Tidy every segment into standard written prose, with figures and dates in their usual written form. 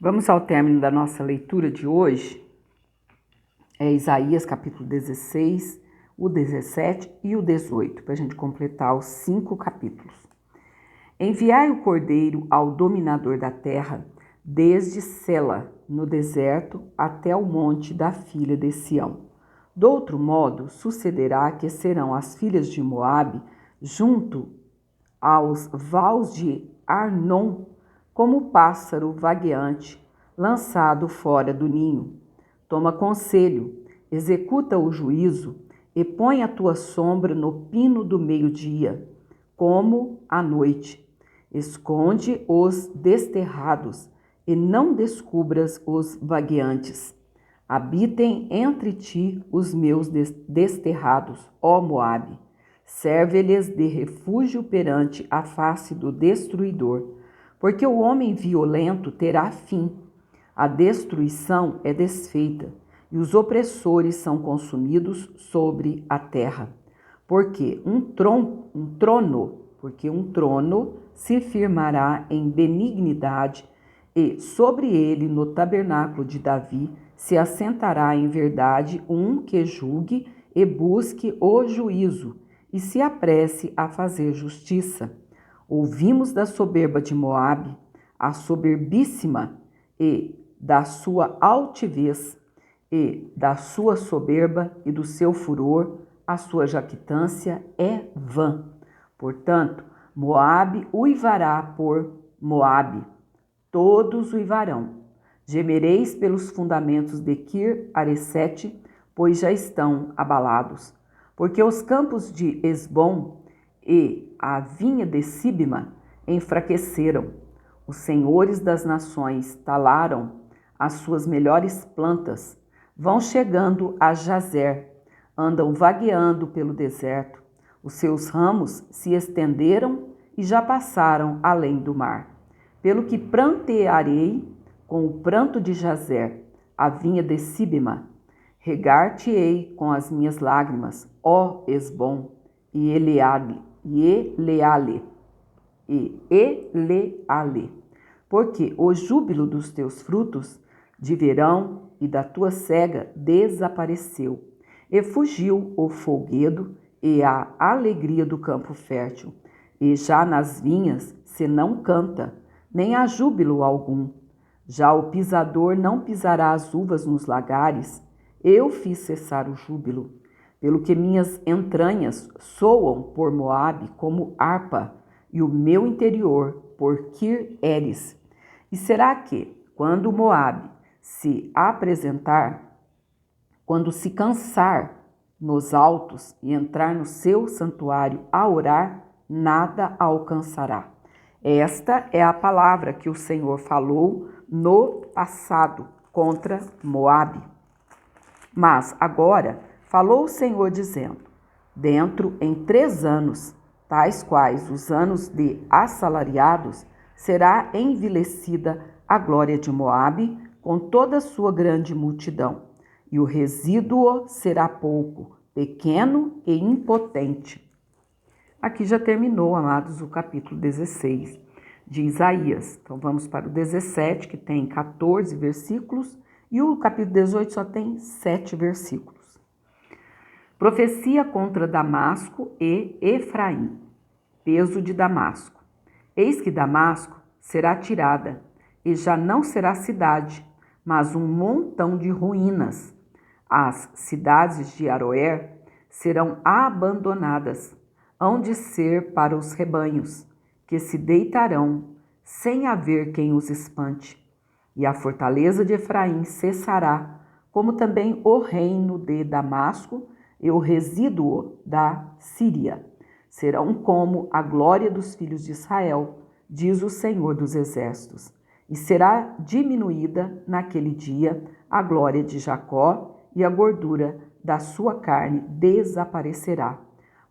Vamos ao término da nossa leitura de hoje. É Isaías capítulo 16, o 17 e o 18, para a gente completar os 5 capítulos. Enviai o cordeiro ao dominador da terra, desde Sela, no deserto, até o monte da filha de Sião. Do outro modo, sucederá que serão as filhas de Moabe, junto aos vales de Arnon, como o pássaro vagueante, lançado fora do ninho. Toma conselho, executa o juízo, e põe a tua sombra no pino do meio-dia, como à noite. Esconde os desterrados, e não descubras os vagueantes. Habitem entre ti os meus desterrados, ó Moabe. Serve-lhes de refúgio perante a face do destruidor, porque o homem violento terá fim. A destruição é desfeita, e os opressores são consumidos sobre a terra. Porque um trono se firmará em benignidade, e sobre ele, no tabernáculo de Davi, se assentará em verdade um que julgue e busque o juízo, e se apresse a fazer justiça. Ouvimos da soberba de Moabe, a soberbíssima, e da sua altivez, e da sua soberba e do seu furor, a sua jactância é vã. Portanto, Moabe uivará por Moabe, todos uivarão. Gemereis pelos fundamentos de Kir-Aresete, pois já estão abalados. Porque os campos de Esbom e a vinha de Sibma enfraqueceram. Os senhores das nações talaram as suas melhores plantas, vão chegando a Jazer, andam vagueando pelo deserto. Os seus ramos se estenderam e já passaram além do mar. Pelo que prantearei com o pranto de Jazer, a vinha de Sibma. Regar-te-ei com as minhas lágrimas, ó Esbom, e Eleale. Porque o júbilo dos teus frutos de verão e da tua cega desapareceu, e fugiu o folguedo e a alegria do campo fértil, e já nas vinhas se não canta, nem há júbilo algum. Já o pisador não pisará as uvas nos lagares, eu fiz cessar o júbilo, pelo que minhas entranhas soam por Moabe como harpa, e o meu interior por Kir-Eres. E será que, quando Moabe se apresentar, quando se cansar nos altos e entrar no seu santuário a orar, nada alcançará. Esta é a palavra que o Senhor falou no passado contra Moabe. Mas agora falou o Senhor dizendo: dentro em 3 anos, tais quais os anos de assalariados, será envilecida a glória de Moabe com toda a sua grande multidão, e o resíduo será pouco, pequeno e impotente. Aqui já terminou, amados, o capítulo 16 de Isaías. Então vamos para o 17, que tem 14 versículos, e o capítulo 18 só tem 7 versículos. Profecia contra Damasco e Efraim. Peso de Damasco. Eis que Damasco será tirada, e já não será cidade, mas um montão de ruínas. As cidades de Aroer serão abandonadas, hão de ser para os rebanhos, que se deitarão, sem haver quem os espante. E a fortaleza de Efraim cessará, como também o reino de Damasco e o resíduo da Síria. Serão como a glória dos filhos de Israel, diz o Senhor dos Exércitos. E será diminuída naquele dia a glória de Jacó, e a gordura da sua carne desaparecerá.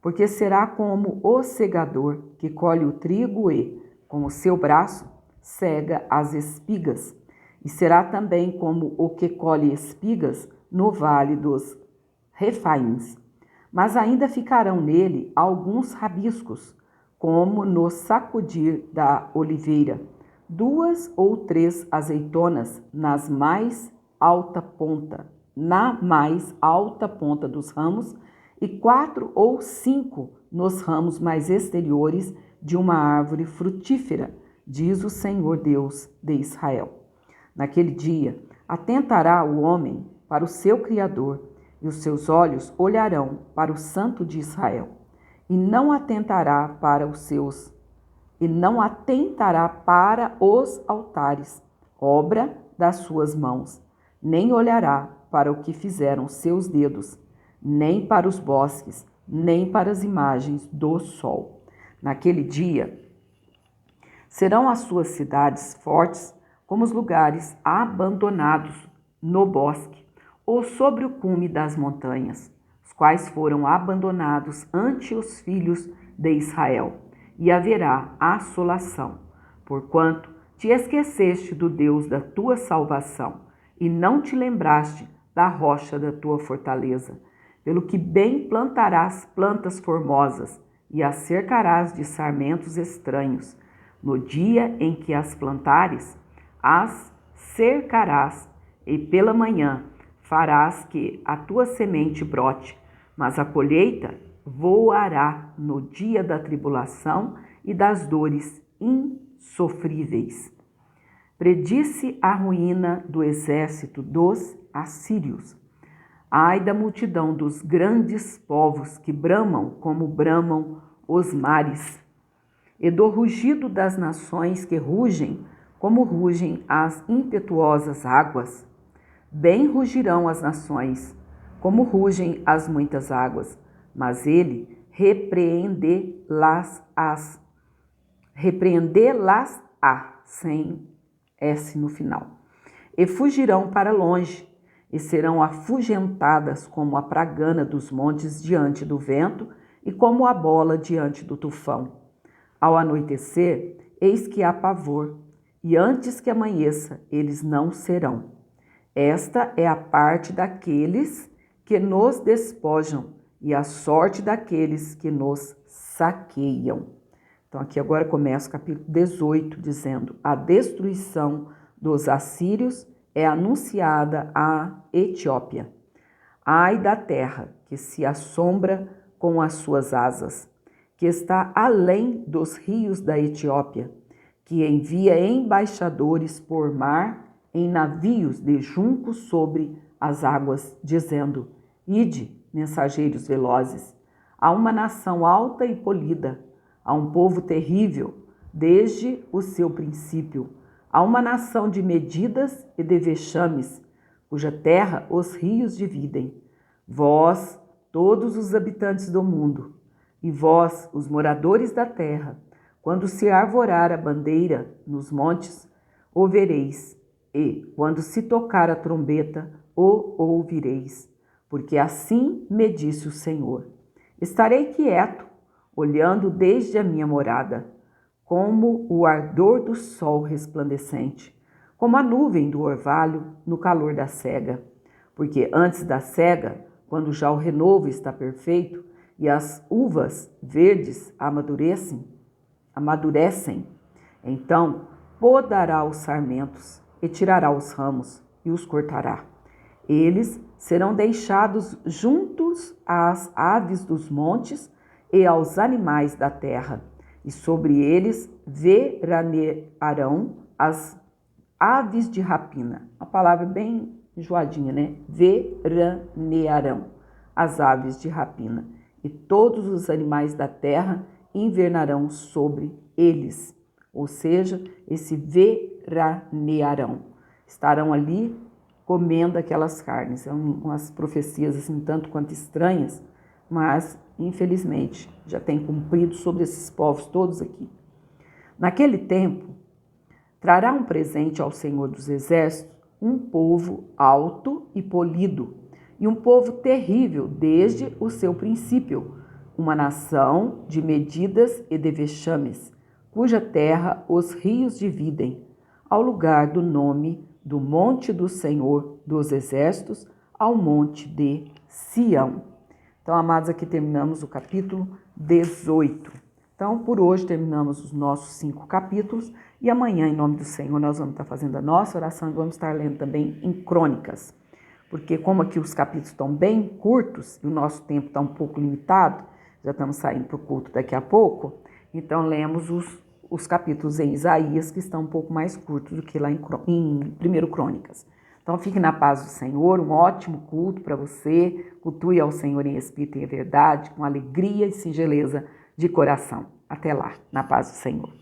Porque será como o segador que colhe o trigo e, com o seu braço, cega as espigas. E será também como o que colhe espigas no vale dos Refaíns. Mas ainda ficarão nele alguns rabiscos, como no sacudir da oliveira, 2 ou 3 azeitonas na mais alta ponta dos ramos, e 4 ou 5 nos ramos mais exteriores de uma árvore frutífera, diz o Senhor Deus de Israel. Naquele dia, atentará o homem para o seu Criador, e os seus olhos olharão para o Santo de Israel, e não atentará para os altares, obra das suas mãos, nem olhará para o que fizeram seus dedos, nem para os bosques, nem para as imagens do sol. Naquele dia, serão as suas cidades fortes como os lugares abandonados no bosque ou sobre o cume das montanhas, os quais foram abandonados ante os filhos de Israel, e haverá assolação, porquanto te esqueceste do Deus da tua salvação, e não te lembraste da rocha da tua fortaleza, pelo que bem plantarás plantas formosas, e as cercarás de sarmentos estranhos. No dia em que as plantares, as cercarás, e pela manhã farás que a tua semente brote, mas a colheita voará no dia da tribulação e das dores insofríveis. Predisse a ruína do exército dos assírios. Ai da multidão dos grandes povos que bramam como bramam os mares, e do rugido das nações que rugem como rugem as impetuosas águas. Bem rugirão as nações, como rugem as muitas águas, mas ele repreendê-las-á, sem S no final. E fugirão para longe, e serão afugentadas como a pragana dos montes diante do vento, e como a bola diante do tufão. Ao anoitecer, eis que há pavor, e antes que amanheça, eles não serão. Esta é a parte daqueles que nos despojam, e a sorte daqueles que nos saqueiam. Então aqui agora começa o capítulo 18, dizendo: a destruição dos assírios é anunciada à Etiópia. Ai da terra que se assombra com as suas asas, que está além dos rios da Etiópia, que envia embaixadores por mar em navios de junco sobre as águas, dizendo: ide, mensageiros velozes, a uma nação alta e polida, a um povo terrível desde o seu princípio, a uma nação de medidas e de vexames, cuja terra os rios dividem. Vós, todos os habitantes do mundo, e vós, os moradores da terra, quando se arvorar a bandeira nos montes, o vereis, e, quando se tocar a trombeta, o ouvireis, porque assim me disse o Senhor. Estarei quieto, olhando desde a minha morada, como o ardor do sol resplandecente, como a nuvem do orvalho no calor da cega. Porque antes da cega, quando já o renovo está perfeito e as uvas verdes amadurecem, então podará os sarmentos e tirará os ramos e os cortará. Eles serão deixados juntos às aves dos montes e aos animais da terra, e sobre eles veranearão as aves de rapina. Uma palavra bem enjoadinha, né? Veranearão as aves de rapina, e todos os animais da terra invernarão sobre eles. Ou seja, esse veranearão. Estarão ali comendo aquelas carnes. São umas profecias assim, tanto quanto estranhas, mas infelizmente já tem cumprido sobre esses povos todos aqui. Naquele tempo, trará um presente ao Senhor dos Exércitos um povo alto e polido, e um povo terrível desde o seu princípio, uma nação de medidas e de vexames, cuja terra os rios dividem, ao lugar do nome do monte do Senhor dos Exércitos, ao monte de Sião. Então, amados, aqui terminamos o capítulo 18. Então, por hoje terminamos os nossos 5 capítulos e amanhã, em nome do Senhor, nós vamos estar fazendo a nossa oração e vamos estar lendo também em Crônicas. Porque como aqui os capítulos estão bem curtos e o nosso tempo está um pouco limitado, já estamos saindo para o culto daqui a pouco, então lemos os capítulos em Isaías que estão um pouco mais curtos do que lá em 1 Crônicas. Então fique na paz do Senhor, um ótimo culto para você, cultue ao Senhor em espírito e em verdade, com alegria e singeleza de coração. Até lá, na paz do Senhor.